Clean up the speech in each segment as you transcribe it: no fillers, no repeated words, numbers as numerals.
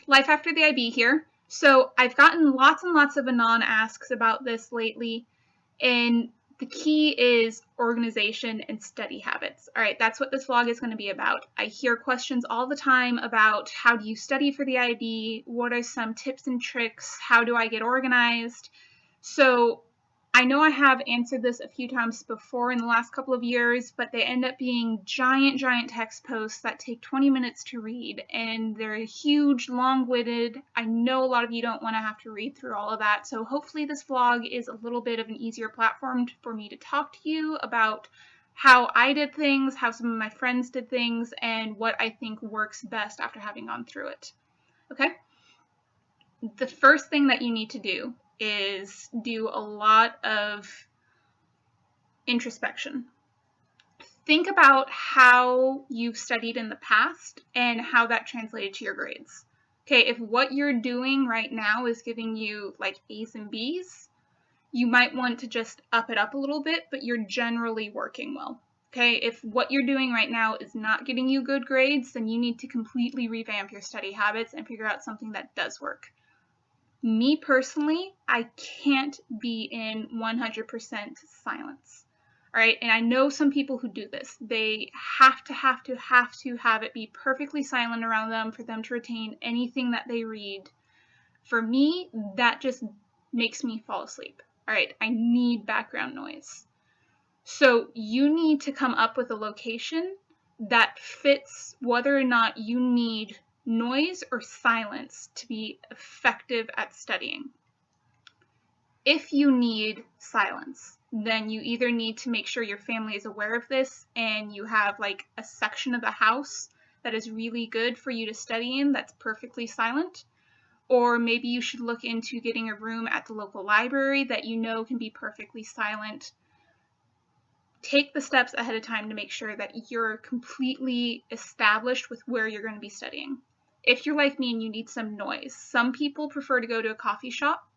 Life After the IB here. So I've gotten lots and lots of anon asks about this lately, and the key is organization and study habits. All right, that's what this vlog is going to be about. I hear questions all the time about how do you study for the IB? What are some tips and tricks? How do I get organized? So I know I have answered this a few times before in the last couple of years, but they end up being giant text posts that take 20 minutes to read, and they're huge, long-winded. I know a lot of you don't want to have to read through all of that, so hopefully this vlog is a little bit of an easier platform for me to talk to you about how I did things, how some of my friends did things, and what I think works best after having gone through it. Okay? The first thing that you need to do is do a lot of introspection. Think about how you've studied in the past and how that translated to your grades. Okay, if what you're doing right now is giving you like A's and B's, you might want to just up it up a little bit, but you're generally working well. Okay, if what you're doing right now is not getting you good grades, then you need to completely revamp your study habits and figure out something that does work. Me personally, I can't be in 100% silence. All right, and I know some people who do this. They have to have it be perfectly silent around them for them to retain anything that they read. For me, that just makes me fall asleep. All right, I need background noise. So you need to come up with a location that fits whether or not you need noise or silence to be effective at studying. If you need silence, then you either need to make sure your family is aware of this and you have like a section of the house that is really good for you to study in that's perfectly silent, or maybe you should look into getting a room at the local library that you know can be perfectly silent. Take the steps ahead of time to make sure that you're completely established with where you're going to be studying. If you're like me and you need some noise, some people prefer to go to a coffee shop.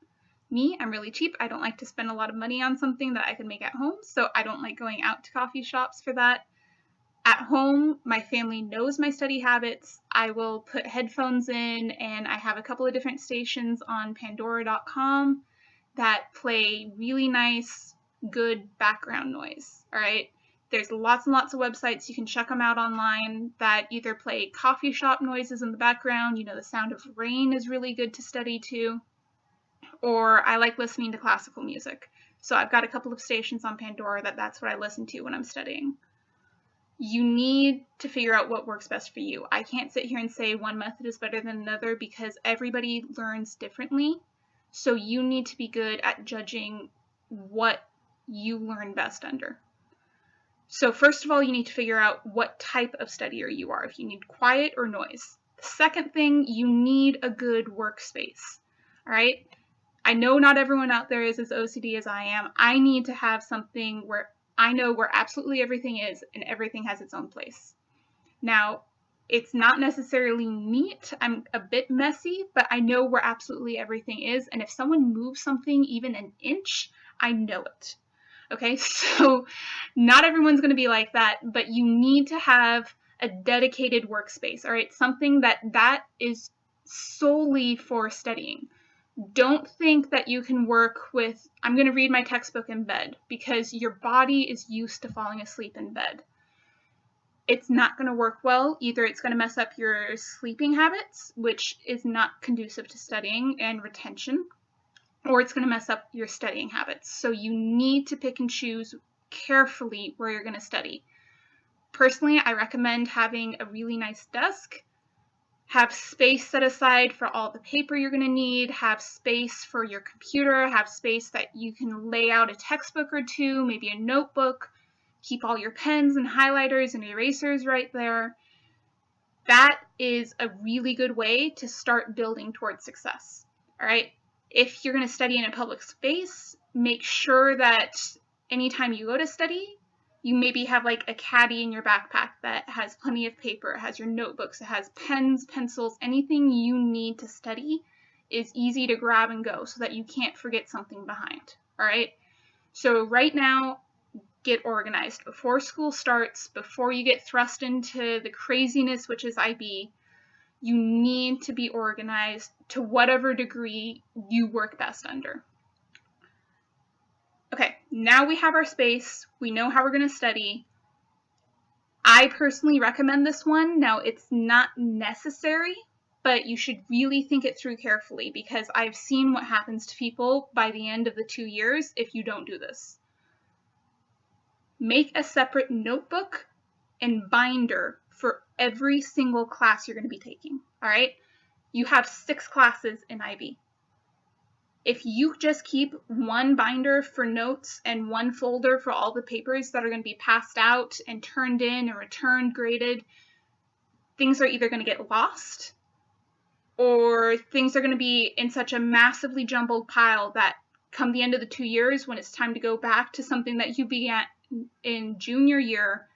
Me, I'm really cheap. I don't like to spend a lot of money on something that I can make at home, so I don't like going out to coffee shops for that. At home, my family knows my study habits. I will put headphones in, and I have a couple of different stations on Pandora.com that play really nice, good background noise, all right? There's lots and lots of websites, you can check them out online, that either play coffee shop noises in the background, you know, the sound of rain is really good to study to, or I like listening to classical music. So I've got a couple of stations on Pandora that's what I listen to when I'm studying. You need to figure out what works best for you. I can't sit here and say one method is better than another because everybody learns differently. So you need to be good at judging what you learn best under. So first of all, you need to figure out what type of studier you are, if you need quiet or noise. The second thing, you need a good workspace, all right? I know not everyone out there is as OCD as I am. I need to have something where I know where absolutely everything is and everything has its own place. Now, it's not necessarily neat. I'm a bit messy, but I know where absolutely everything is. And if someone moves something even an inch, I know it. Okay, so not everyone's going to be like that, but you need to have a dedicated workspace, all right? Something that is solely for studying. Don't think that you can work with, I'm going to read my textbook in bed, because your body is used to falling asleep in bed. It's not going to work well. Either it's going to mess up your sleeping habits, which is not conducive to studying and retention, or it's going to mess up your studying habits. So you need to pick and choose carefully where you're going to study. Personally, I recommend having a really nice desk, have space set aside for all the paper you're going to need, have space for your computer, have space that you can lay out a textbook or two, maybe a notebook, keep all your pens and highlighters and erasers right there. That is a really good way to start building towards success, all right? If you're going to study in a public space, make sure that anytime you go to study, you maybe have like a caddy in your backpack that has plenty of paper, it has your notebooks, it has pens, pencils, anything you need to study is easy to grab and go so that you can't forget something behind, all right? So right now, get organized. Before school starts, before you get thrust into the craziness, which is IB, You need to be organized to whatever degree you work best under. Okay, now we have our space. We know how we're going to study. I personally recommend this one. Now, it's not necessary, but you should really think it through carefully, because I've seen what happens to people by the end of the 2 years if you don't do this. Make a separate notebook and binder for every single class you're going to be taking, all right? You have 6 classes in IB. If you just keep one binder for notes and one folder for all the papers that are going to be passed out and turned in and returned, graded, things are either going to get lost, or things are going to be in such a massively jumbled pile that come the end of the 2 years, when it's time to go back to something that you began in junior year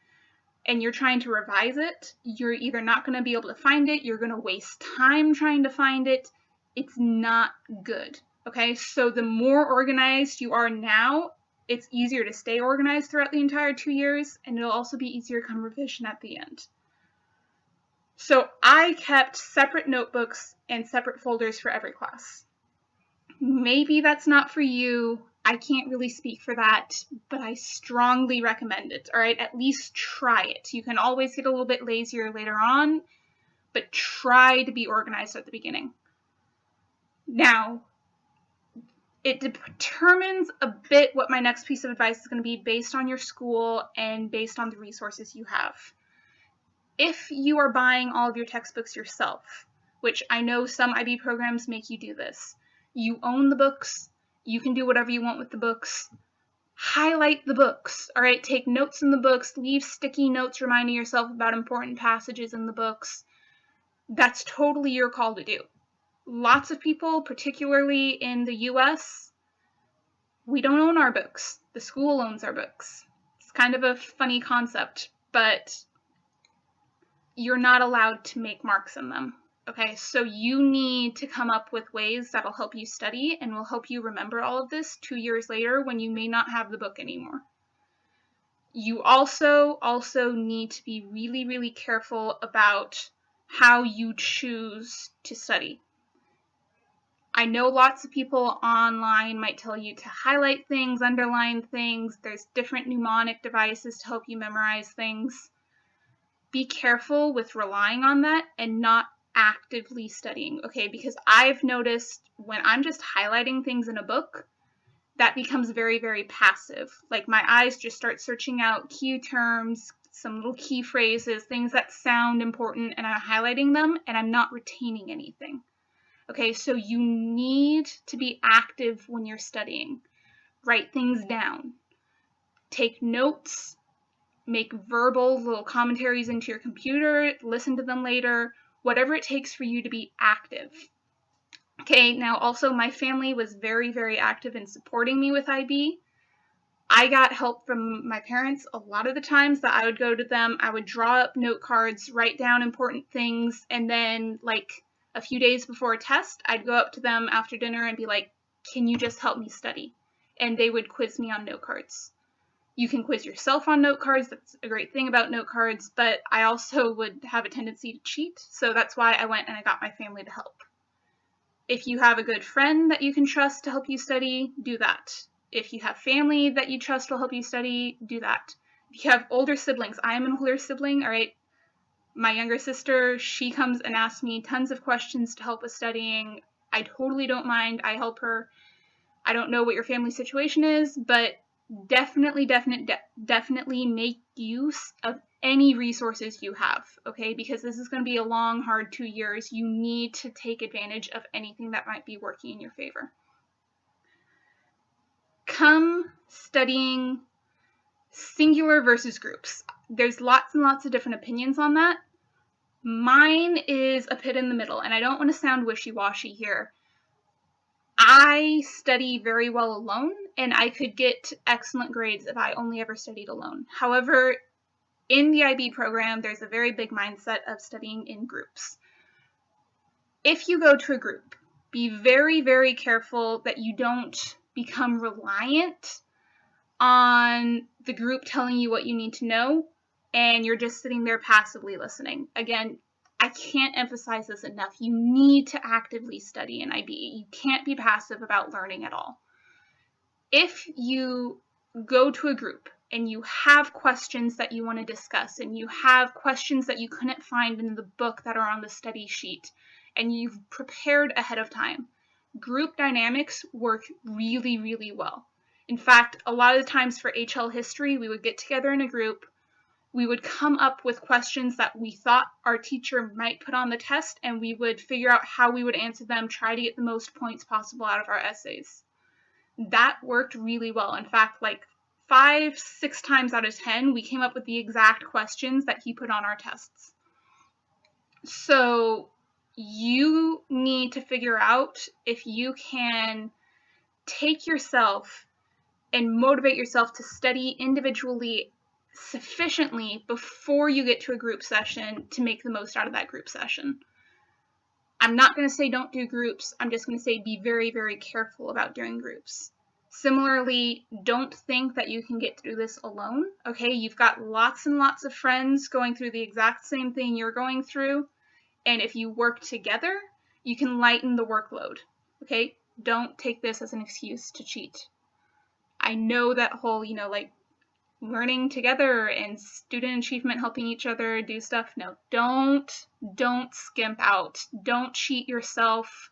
and you're trying to revise it, you're either not going to be able to find it, you're going to waste time trying to find it. It's not good. Okay, so the more organized you are now, it's easier to stay organized throughout the entire 2 years, and it'll also be easier come revision at the end. So I kept separate notebooks and separate folders for every class. Maybe that's not for you. I can't really speak for that, but I strongly recommend it. All right, at least try it. You can always get a little bit lazier later on, but try to be organized at the beginning. Now, it determines a bit what my next piece of advice is going to be based on your school and based on the resources you have. If you are buying all of your textbooks yourself, which I know some IB programs make you do this, you own the books, you can do whatever you want with the books. Highlight the books, all right? Take notes in the books, leave sticky notes reminding yourself about important passages in the books. That's totally your call to do. Lots of people, particularly in the US, we don't own our books. The school owns our books. It's kind of a funny concept, but you're not allowed to make marks in them. Okay, so you need to come up with ways that'll help you study and will help you remember all of this 2 years later when you may not have the book anymore. You also need to be really, really careful about how you choose to study. I know lots of people online might tell you to highlight things, underline things. There's different mnemonic devices to help you memorize things. Be careful with relying on that and not actively studying, okay? Because I've noticed when I'm just highlighting things in a book, that becomes very, very passive. Like my eyes just start searching out key terms, some little key phrases, things that sound important, and I'm highlighting them and I'm not retaining anything. Okay, so you need to be active when you're studying. Write things down. Take notes. Make verbal little commentaries into your computer. Listen to them later. Whatever it takes for you to be active. Okay, now also my family was very, very active in supporting me with IB. I got help from my parents a lot of the times that I would go to them. I would draw up note cards, write down important things, and then like a few days before a test, I'd go up to them after dinner and be like, can you just help me study? And they would quiz me on note cards. You can quiz yourself on note cards. That's a great thing about note cards, but I also would have a tendency to cheat. So that's why I went and I got my family to help. If you have a good friend that you can trust to help you study, do that. If you have family that you trust will help you study, do that. If you have older siblings, I am an older sibling, all right? My younger sister, she comes and asks me tons of questions to help with studying. I totally don't mind. I help her. I don't know what your family situation is, but definitely make use of any resources you have, okay? Because this is going to be a long, hard 2 years. You need to take advantage of anything that might be working in your favor. Come studying singular versus groups. There's lots and lots of different opinions on that. Mine is a bit in the middle, and I don't want to sound wishy-washy here. I study very well alone, and I could get excellent grades if I only ever studied alone. However, in the IB program, there's a very big mindset of studying in groups. If you go to a group, be very, very careful that you don't become reliant on the group telling you what you need to know, and you're just sitting there passively listening. Again, I can't emphasize this enough. You need to actively study in IB. You can't be passive about learning at all. If you go to a group and you have questions that you want to discuss, and you have questions that you couldn't find in the book that are on the study sheet, and you've prepared ahead of time, group dynamics work really, really well. In fact, a lot of the times for HL history, we would get together in a group, we would come up with questions that we thought our teacher might put on the test, and we would figure out how we would answer them, try to get the most points possible out of our essays. That worked really well. In fact, like 5-6 times out of 10, we came up with the exact questions that he put on our tests. So you need to figure out if you can take yourself and motivate yourself to study individually sufficiently before you get to a group session to make the most out of that group session. I'm not going to say don't do groups. I'm just going to say be very, very careful about doing groups. Similarly, don't think that you can get through this alone. Okay, you've got lots and lots of friends going through the exact same thing you're going through. And if you work together, you can lighten the workload. Okay, don't take this as an excuse to cheat. I know that whole, like learning together and student achievement, helping each other do stuff. No, don't skimp out. Don't cheat yourself.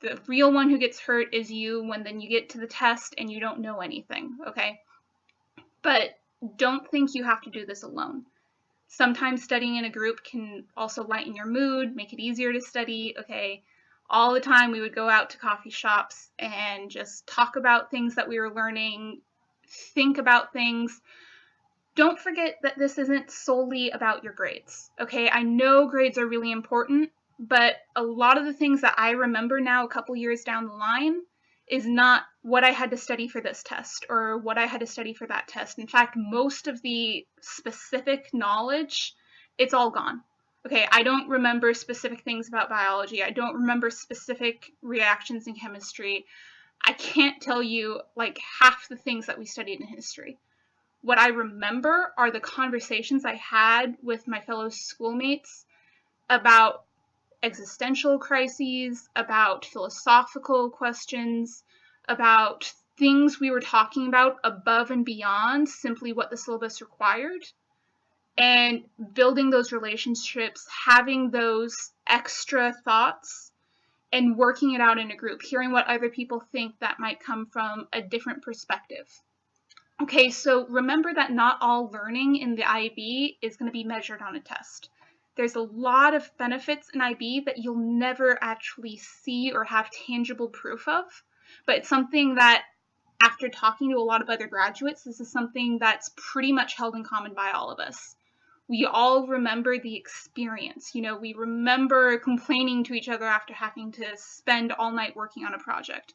The real one who gets hurt is you when then you get to the test and you don't know anything, okay? But don't think you have to do this alone. Sometimes studying in a group can also lighten your mood, make it easier to study, okay? All the time we would go out to coffee shops and just talk about things that we were learning, think about things. Don't forget that this isn't solely about your grades, okay? I know grades are really important, but a lot of the things that I remember now a couple years down the line is not what I had to study for this test or what I had to study for that test. In fact, most of the specific knowledge, it's all gone. Okay, I don't remember specific things about biology. I don't remember specific reactions in chemistry. I can't tell you like half the things that we studied in history. What I remember are the conversations I had with my fellow schoolmates about existential crises, about philosophical questions, about things we were talking about above and beyond simply what the syllabus required, and building those relationships, having those extra thoughts, and working it out in a group, hearing what other people think that might come from a different perspective. Okay, so remember that not all learning in the IB is going to be measured on a test. There's a lot of benefits in IB that you'll never actually see or have tangible proof of, but it's something that after talking to a lot of other graduates, this is something that's pretty much held in common by all of us. We all remember the experience. We remember complaining to each other after having to spend all night working on a project.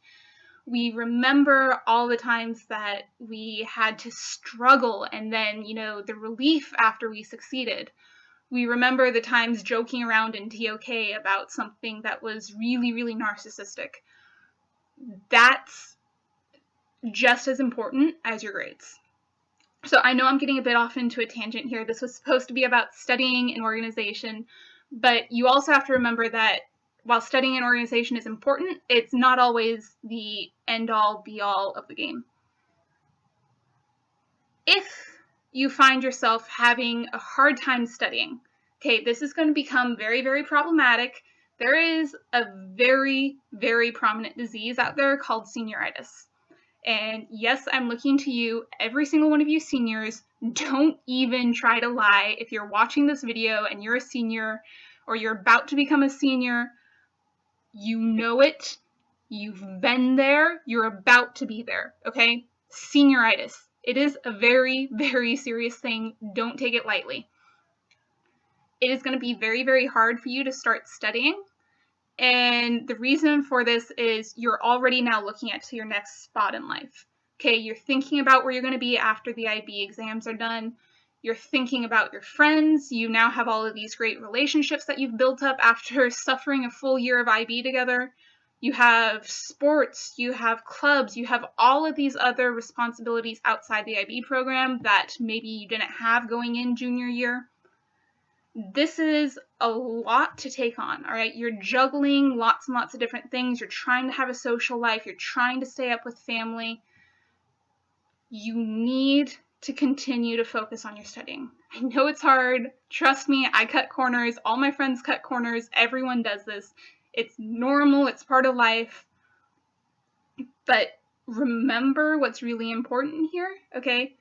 We remember all the times that we had to struggle and then, the relief after we succeeded. We remember the times joking around in TOK about something that was really, really narcissistic. That's just as important as your grades. So I know I'm getting a bit off into a tangent here. This was supposed to be about studying and organization, but you also have to remember that while studying and organization is important, it's not always the end-all, be-all of the game. If you find yourself having a hard time studying, okay, this is going to become very, very problematic. There is a very, very prominent disease out there called senioritis. And yes, I'm looking to you, every single one of you seniors. Don't even try to lie. If you're watching this video and you're a senior or you're about to become a senior, you know it, you've been there, you're about to be there, okay? Senioritis. It is a very, very serious thing. Don't take it lightly. It is going to be very, very hard for you to start studying. And the reason for this is you're already now looking at to your next spot in life. Okay, you're thinking about where you're going to be after the IB exams are done. You're thinking about your friends. You now have all of these great relationships that you've built up after suffering a full year of IB together. You have sports, you have clubs, you have all of these other responsibilities outside the IB program that maybe you didn't have going in junior year. This is a lot to take on, all right? You're juggling lots and lots of different things. You're trying to have a social life. You're trying to stay up with family. You need to continue to focus on your studying. I know it's hard. Trust me, I cut corners. All my friends cut corners. Everyone does this. It's normal. It's part of life. But remember what's really important here, okay?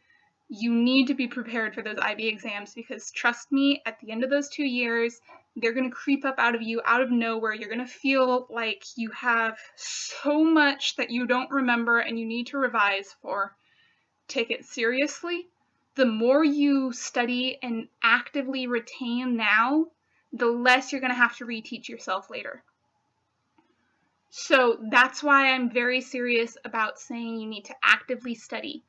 You need to be prepared for those IB exams, because trust me, at the end of those 2 years, they're going to creep up out of you out of nowhere. You're going to feel like you have so much that you don't remember and you need to revise for. Take it seriously. The more you study and actively retain now, the less you're going to have to reteach yourself later. So that's why I'm very serious about saying you need to actively study.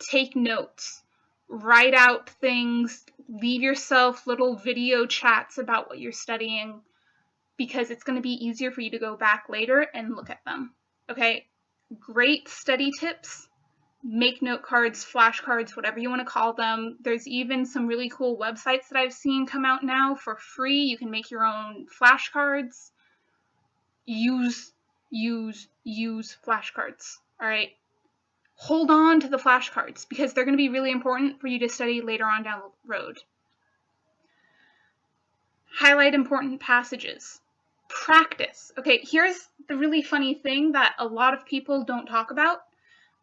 Take notes, write out things, leave yourself little video chats about what you're studying, because it's going to be easier for you to go back later and look at them. Okay? Great study tips. Make note cards, flashcards, whatever you want to call them. There's even some really cool websites that I've seen come out now for free. You can make your own flashcards. Use flashcards. All right? Hold on to the flashcards, because they're going to be really important for you to study later on down the road. Highlight important passages. Practice. Okay, here's the really funny thing that a lot of people don't talk about.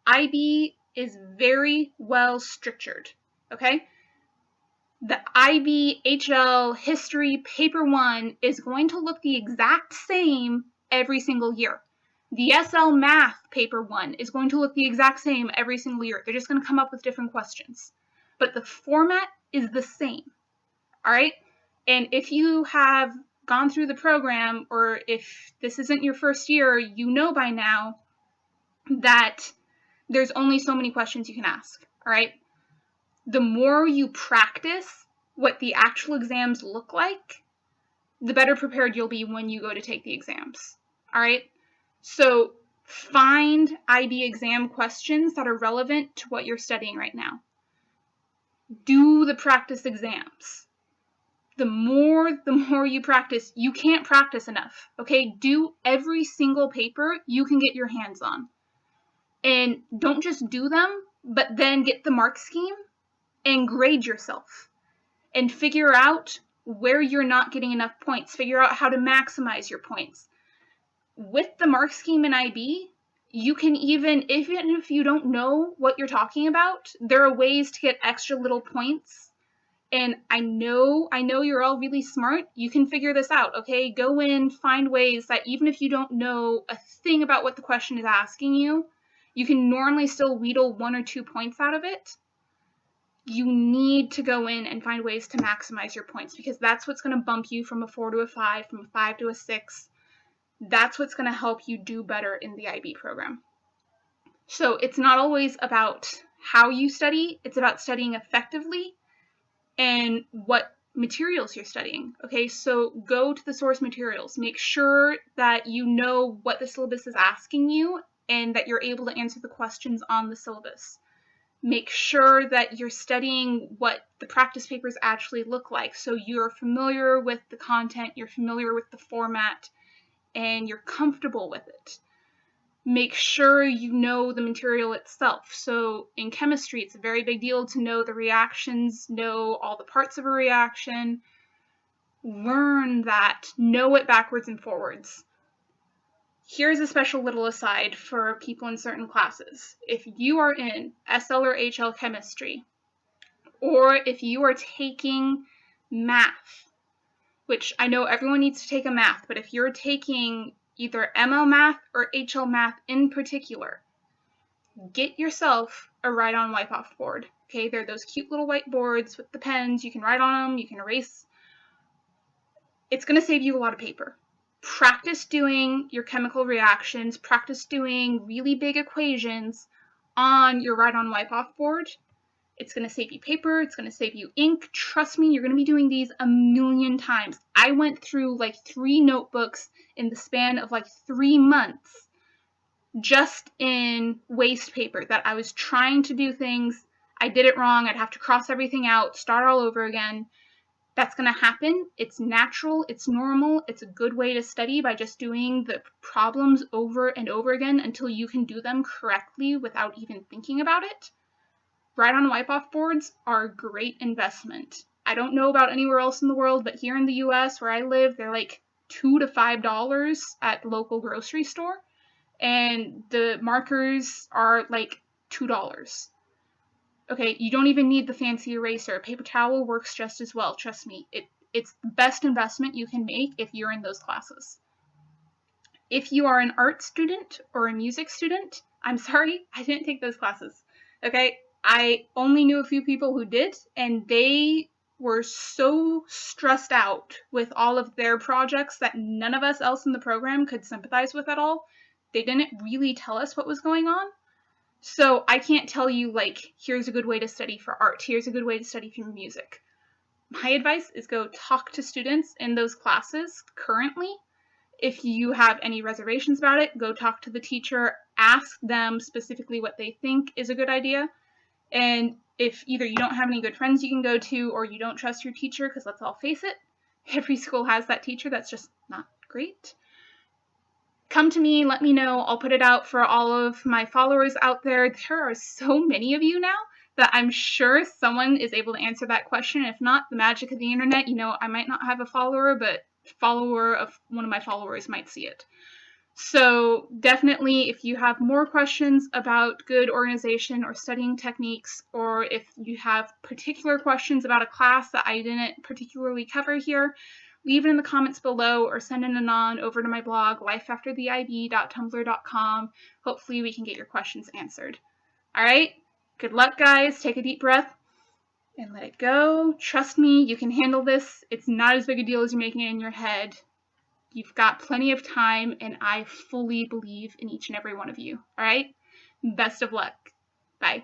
IB is very well structured, okay? The IB, HL, history, paper 1 is going to look the exact same every single year. The SL Math paper 1 is going to look the exact same every single year. They're just going to come up with different questions. But the format is the same, all right? And if you have gone through the program, or if this isn't your first year, you know by now that there's only so many questions you can ask, all right? The more you practice what the actual exams look like, the better prepared you'll be when you go to take the exams, all right? So find IB exam questions that are relevant to what you're studying right now. Do the practice exams. The more you practice, you can't practice enough, okay? Do every single paper you can get your hands on. And don't just do them, but then get the mark scheme and grade yourself. And figure out where you're not getting enough points. Figure out how to maximize your points. With the mark scheme in IB, you can even if you don't know what you're talking about, there are ways to get extra little points. And I know you're all really smart. You can figure this out, okay? Go in, find ways that even if you don't know a thing about what the question is asking you, you can normally still wheedle 1 or 2 points out of it. You need to go in and find ways to maximize your points, because that's what's going to bump you from a 4 to a 5, from a 5 to a 6. That's what's going to help you do better in the IB program. So it's not always about how you study. It's about studying effectively and what materials you're studying. Okay, so go to the source materials. Make sure that you know what the syllabus is asking you and that you're able to answer the questions on the syllabus. Make sure that you're studying what the practice papers actually look like, so you're familiar with the content, you're familiar with the format, and you're comfortable with it. Make sure you know the material itself. So in chemistry, it's a very big deal to know the reactions, know all the parts of a reaction. Learn that. Know it backwards and forwards. Here's a special little aside for people in certain classes. If you are in SL or HL chemistry, or if you are taking math, which I know everyone needs to take a math, but if you're taking either ML math or HL math in particular, get yourself a write-on wipe-off board. Okay, they're those cute little whiteboards with the pens. You can write on them, you can erase. It's going to save you a lot of paper. Practice doing your chemical reactions, practice doing really big equations on your write-on wipe-off board. It's going to save you paper, it's going to save you ink. Trust me, you're going to be doing these a million times. I went through like 3 notebooks in the span of like 3 months just in waste paper that I was trying to do things. I did it wrong. I'd have to cross everything out, start all over again. That's going to happen. It's natural. It's normal. It's a good way to study by just doing the problems over and over again until you can do them correctly without even thinking about it. Write-on wipe-off boards are a great investment. I don't know about anywhere else in the world, but here in the US where I live, they're like $2 to $5 at the local grocery store. And the markers are like $2. Okay, you don't even need the fancy eraser. A paper towel works just as well, trust me. It's the best investment you can make if you're in those classes. If you are an art student or a music student, I'm sorry, I didn't take those classes. Okay, I only knew a few people who did, and they were so stressed out with all of their projects that none of us else in the program could sympathize with at all. They didn't really tell us what was going on. So I can't tell you, like, here's a good way to study for art, here's a good way to study for music. My advice is go talk to students in those classes currently. If you have any reservations about it, go talk to the teacher, ask them specifically what they think is a good idea. And if either you don't have any good friends you can go to or you don't trust your teacher, because let's all face it, every school has that teacher that's just not great. Come to me, let me know. I'll put it out for all of my followers out there. There are so many of you now that I'm sure someone is able to answer that question. If not, the magic of the internet, I might not have a follower, but follower of one of my followers might see it. So definitely, if you have more questions about good organization or studying techniques, or if you have particular questions about a class that I didn't particularly cover here, leave it in the comments below or send an anon over to my blog, lifeaftertheib.tumblr.com. Hopefully we can get your questions answered. All right, good luck, guys. Take a deep breath and let it go. Trust me, you can handle this. It's not as big a deal as you're making it in your head. You've got plenty of time, and I fully believe in each and every one of you. All right, best of luck. Bye.